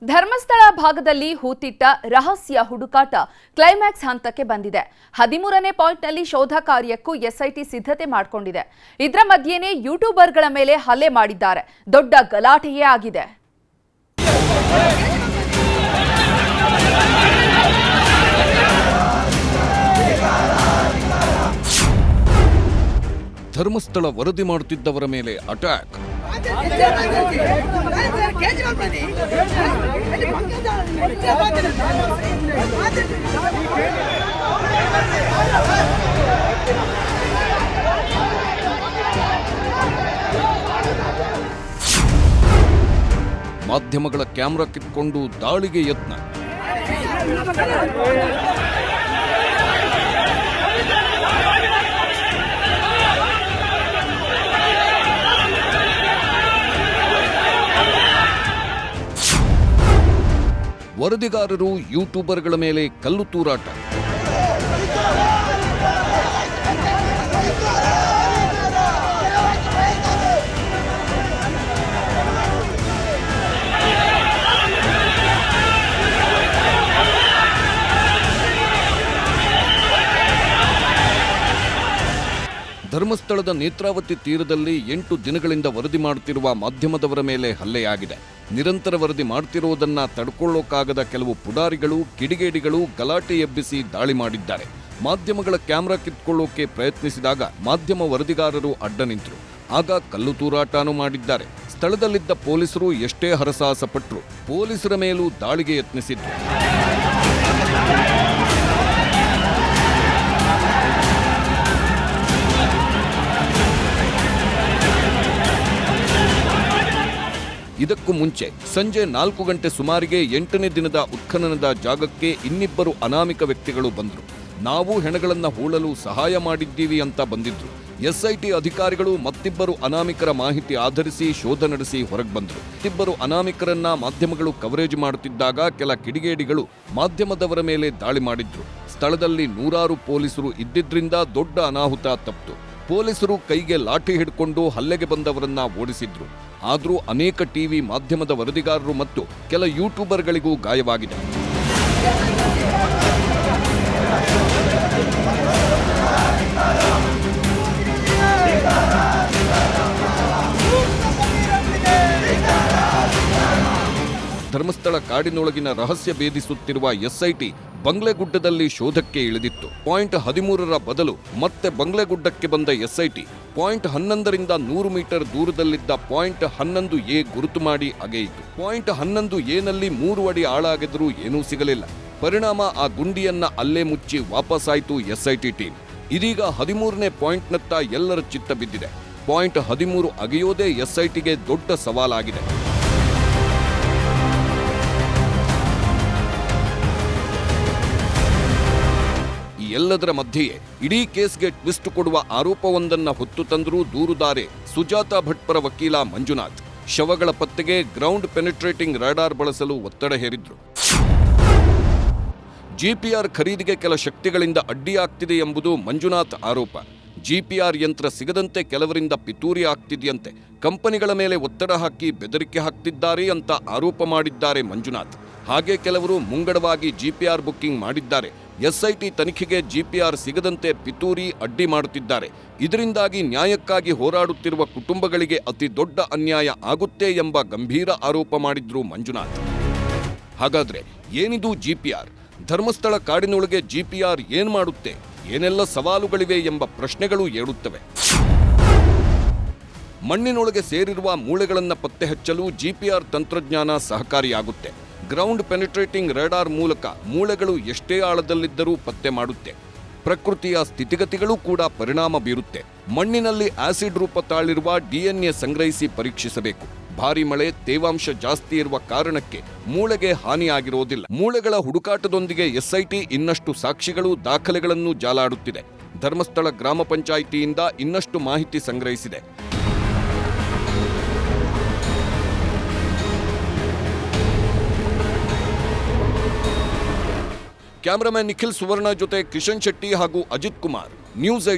ಧರ್ಮಸ್ಥಳ ಭಾಗದಲ್ಲಿ ಹೂತಿಟ್ಟ ರಹಸ್ಯ ಹುಡುಕಾಟ ಕ್ಲೈಮ್ಯಾಕ್ಸ್ ಹಂತಕ್ಕೆ ಬಂದಿದೆ. 13ನೇ ಪಾಯಿಂಟ್ನಲ್ಲಿ ಶೋಧ ಕಾರ್ಯಕ್ಕೂ ಎಸ್ಐಟಿ ಸಿದ್ಧತೆ ಮಾಡಿಕೊಂಡಿದೆ. ಇದರ ಮಧ್ಯೆನೇ ಯೂಟ್ಯೂಬರ್ಗಳ ಮೇಲೆ ಹಲ್ಲೆ ಮಾಡಿದ್ದಾರೆ. ದೊಡ್ಡ ಗಲಾಟೆಯೇ ಆಗಿದೆ. ಧರ್ಮಸ್ಥಳ ವರದಿ ಮಾಡುತ್ತಿದ್ದವರ ಮೇಲೆ ಅಟ್ಯಾಕ್. ಮಾಧ್ಯಮಗಳ ಕ್ಯಾಮೆರಾ ಕಿತ್ಕೊಂಡು ದಾಳಿಗೆ ಯತ್ನ. ವರದಿಗಾರರು ಯೂಟ್ಯೂಬರ್ಗಳ ಮೇಲೆ ಕಲ್ಲು ತೂರಾಟ. ಧರ್ಮಸ್ಥಳದ ನೇತ್ರಾವತಿ ತೀರದಲ್ಲಿ 8 ದಿನಗಳಿಂದ ವರದಿ ಮಾಡುತ್ತಿರುವ ಮಾಧ್ಯಮದವರ ಮೇಲೆ ಹಲ್ಲೆಯಾಗಿದೆ. ನಿರಂತರ ವರದಿ ಮಾಡ್ತಿರೋದನ್ನ ತಡ್ಕೊಳ್ಳೋಕ್ಕಾಗದ ಕೆಲವು ಪುಡಾರಿಗಳು, ಕಿಡಿಗೇಡಿಗಳು ಗಲಾಟೆ ಎಬ್ಬಿಸಿ ದಾಳಿ ಮಾಡಿದ್ದಾರೆ. ಮಾಧ್ಯಮಗಳ ಕ್ಯಾಮೆರಾ ಕಿತ್ಕೊಳ್ಳೋಕೆ ಪ್ರಯತ್ನಿಸಿದಾಗ ಮಾಧ್ಯಮ ವರದಿಗಾರರು ಅಡ್ಡ ನಿಂತರು. ಆಗ ಕಲ್ಲು ತೂರಾಟನೂ ಮಾಡಿದ್ದಾರೆ. ಸ್ಥಳದಲ್ಲಿದ್ದ ಪೊಲೀಸರು ಎಷ್ಟೇ ಹರಸಾಹಸ ಪಟ್ಟರು ಪೊಲೀಸರ ಮೇಲೂ ದಾಳಿಗೆ ಯತ್ನಿಸಿದ್ರು. ಇದಕ್ಕೂ ಮುಂಚೆ ಸಂಜೆ 4 ಗಂಟೆ ಸುಮಾರಿಗೆ 8ನೇ ದಿನದ ಉತ್ಖನನದ ಜಾಗಕ್ಕೆ ಇನ್ನಿಬ್ಬರು ಅನಾಮಿಕ ವ್ಯಕ್ತಿಗಳು ಬಂದರು. ನಾವು ಹೆಣಗಳನ್ನು ಹೂಳಲು ಸಹಾಯ ಮಾಡಿದ್ದೀವಿ ಅಂತ ಬಂದಿದ್ರು. ಎಸ್ಐಟಿ ಅಧಿಕಾರಿಗಳು ಮತ್ತಿಬ್ಬರು ಅನಾಮಿಕರ ಮಾಹಿತಿ ಆಧರಿಸಿ ಶೋಧ ನಡೆಸಿ ಹೊರಗೆ ಬಂದರು. ಇಬ್ಬರು ಅನಾಮಿಕರನ್ನ ಮಾಧ್ಯಮಗಳು ಕವರೇಜ್ ಮಾಡುತ್ತಿದ್ದಾಗ ಕೆಲ ಕಿಡಿಗೇಡಿಗಳು ಮಾಧ್ಯಮದವರ ಮೇಲೆ ದಾಳಿ ಮಾಡಿದ್ರು. ಸ್ಥಳದಲ್ಲಿ 100 ಪೊಲೀಸರು ಇದ್ದಿದ್ರಿಂದ ದೊಡ್ಡ ಅನಾಹುತ ತಪ್ಪಿತು. ಪೊಲೀಸರು ಕೈಗೆ ಲಾಠಿ ಹಿಡ್ಕೊಂಡು ಹಲ್ಲೆಗೆ ಬಂದವರನ್ನ ಓಡಿಸಿದ್ರು. ಆದರೂ ಅನೇಕ ಟಿವಿ ಮಾಧ್ಯಮದ ವರದಿಗಾರರು ಮತ್ತು ಕೆಲ ಯೂಟ್ಯೂಬರ್ಗಳಿಗೂ ಗಾಯವಾಗಿದೆ. ಧರ್ಮಸ್ಥಳ ಕಾಡಿನೊಳಗಿನ ರಹಸ್ಯ ಭೇದಿಸುತ್ತಿರುವ ಎಸ್ಐಟಿ ಬಂಗ್ಲೆಗುಡ್ಡದಲ್ಲಿ ಶೋಧಕ್ಕೆ ಇಳಿದಿತ್ತು. ಪಾಯಿಂಟ್ 13ರ ಬದಲು ಮತ್ತೆ ಬಂಗ್ಲೆಗುಡ್ಡಕ್ಕೆ ಬಂದ ಎಸ್ಐಟಿ ಪಾಯಿಂಟ್ 11ರಿಂದ 100 ಮೀಟರ್ ದೂರದಲ್ಲಿದ್ದ ಪಾಯಿಂಟ್ 11A ಗುರುತು ಮಾಡಿ ಅಗೆಯಿತು. ಪಾಯಿಂಟ್ 11A ನಲ್ಲಿ 3 ಅಡಿ ಆಳ ಅಗೆದರೂ ಏನೂ ಸಿಗಲಿಲ್ಲ. ಪರಿಣಾಮ ಆ ಗುಂಡಿಯನ್ನ ಅಲ್ಲೇ ಮುಚ್ಚಿ ವಾಪಸ್ಸಾಯಿತು ಎಸ್ಐಟಿ ಟೀಮ್. ಇದೀಗ 13ನೇ ಪಾಯಿಂಟ್ನತ್ತ ಎಲ್ಲರ ಚಿತ್ತ ಬಿದ್ದಿದೆ. ಪಾಯಿಂಟ್ 13 ಅಗೆಯೋದೇ ಎಸ್ಐಟಿಗೆ ದೊಡ್ಡ ಸವಾಲಾಗಿದೆ. ಎಲ್ಲದರ ಮಧ್ಯೆಯೇ ಇಡೀ ಕೇಸ್ಗೆ ಟ್ವಿಸ್ಟ್ ಕೊಡುವ ಆರೋಪವೊಂದನ್ನ ಹೊತ್ತು ತಂದರೂ ದೂರುದಾರೆ ಸುಜಾತಾ ಭಟ್ ಪರ ವಕೀಲ ಮಂಜುನಾಥ್. ಶವಗಳ ಪತ್ತೆಗೆ ಗ್ರೌಂಡ್ ಪೆನಿಟ್ರೇಟಿಂಗ್ ರಾಡಾರ್ ಬಳಸಲು ಒತ್ತಡ ಹೇರಿದ್ರು. ಜಿಪಿಆರ್ ಖರೀದಿಗೆ ಕೆಲ ಶಕ್ತಿಗಳಿಂದ ಅಡ್ಡಿಯಾಗ್ತಿದೆ ಎಂಬುದು ಮಂಜುನಾಥ್ ಆರೋಪ. ಜಿಪಿಆರ್ ಯಂತ್ರ ಸಿಗದಂತೆ ಕೆಲವರಿಂದ ಪಿತೂರಿ ಆಗ್ತಿದೆಯಂತೆ. ಕಂಪನಿಗಳ ಮೇಲೆ ಒತ್ತಡ ಹಾಕಿ ಬೆದರಿಕೆ ಹಾಕ್ತಿದ್ದಾರೆ ಅಂತ ಆರೋಪ ಮಾಡಿದ್ದಾರೆ ಮಂಜುನಾಥ್. ಹಾಗೆ ಕೆಲವರು ಮುಂಗಡವಾಗಿ ಜಿಪಿಆರ್ ಬುಕ್ಕಿಂಗ್ ಮಾಡಿದ್ದಾರೆ. ಎಸ್ಐಟಿ ತನಿಖೆಗೆ ಜಿಪಿಆರ್ ಸಿಗದಂತೆ ಪಿತೂರಿ ಅಡ್ಡಿ ಮಾಡುತ್ತಿದ್ದಾರೆ. ಇದರಿಂದಾಗಿ ನ್ಯಾಯಕ್ಕಾಗಿ ಹೋರಾಡುತ್ತಿರುವ ಕುಟುಂಬಗಳಿಗೆ ಅತಿ ದೊಡ್ಡ ಅನ್ಯಾಯ ಆಗುತ್ತೆ ಎಂಬ ಗಂಭೀರ ಆರೋಪ ಮಾಡಿದ್ರು ಮಂಜುನಾಥ್. ಹಾಗಾದ್ರೆ ಏನಿದು ಜಿಪಿಆರ್? ಧರ್ಮಸ್ಥಳ ಕಾಡಿನೊಳಗೆ ಜಿಪಿಆರ್ ಏನ್ ಮಾಡುತ್ತೆ? ಏನೆಲ್ಲ ಸವಾಲುಗಳಿವೆ ಎಂಬ ಪ್ರಶ್ನೆಗಳು ಏಳುತ್ತವೆ. ಮಣ್ಣಿನೊಳಗೆ ಸೇರಿರುವ ಮೂಳೆಗಳನ್ನು ಪತ್ತೆ ಹಚ್ಚಲು ಜಿಪಿಆರ್ ತಂತ್ರಜ್ಞಾನ ಸಹಕಾರಿಯಾಗುತ್ತೆ. ಗ್ರೌಂಡ್ ಪೆನಿಟ್ರೇಟಿಂಗ್ ರಾಡಾರ್ ಮೂಲಕ ಮೂಳೆಗಳು ಎಷ್ಟೇ ಆಳದಲ್ಲಿದ್ದರೂ ಪತ್ತೆ ಮಾಡುತ್ತೆ. ಪ್ರಕೃತಿಯ ಸ್ಥಿತಿಗತಿಗಳು ಕೂಡ ಪರಿಣಾಮ ಬೀರುತ್ತೆ. ಮಣ್ಣಿನಲ್ಲಿ ಆಸಿಡ್ ರೂಪ ತಾಳಿರುವ DNA ಸಂಗ್ರಹಿಸಿ ಪರೀಕ್ಷಿಸಬೇಕು. ಭಾರಿ ಮಳೆ, ತೇವಾಂಶ ಜಾಸ್ತಿ ಇರುವ ಕಾರಣಕ್ಕೆ ಮೂಳೆಗೆ ಹಾನಿಯಾಗಿರೋದಿಲ್ಲ. ಮೂಳೆಗಳ ಹುಡುಕಾಟದೊಂದಿಗೆ ಎಸ್ಐಟಿ ಇನ್ನಷ್ಟು ಸಾಕ್ಷಿಗಳು, ದಾಖಲೆಗಳನ್ನು ಜಾಲಾಡುತ್ತಿದೆ. ಧರ್ಮಸ್ಥಳ ಗ್ರಾಮ ಪಂಚಾಯಿತಿಯಿಂದ ಇನ್ನಷ್ಟು ಮಾಹಿತಿ ಸಂಗ್ರಹಿಸಿದೆ. ಕ್ಯಾಮರಾಮನ್ ನಿಖಿಲ್ ಸುವರ್ಣ ಜೊತೆ ಕಿಶನ್ ಶೆಟ್ಟಿ ಹಾಗೂ ಅಜಿತ್ ಕುಮಾರ್, ನ್ಯೂಸ್ 18.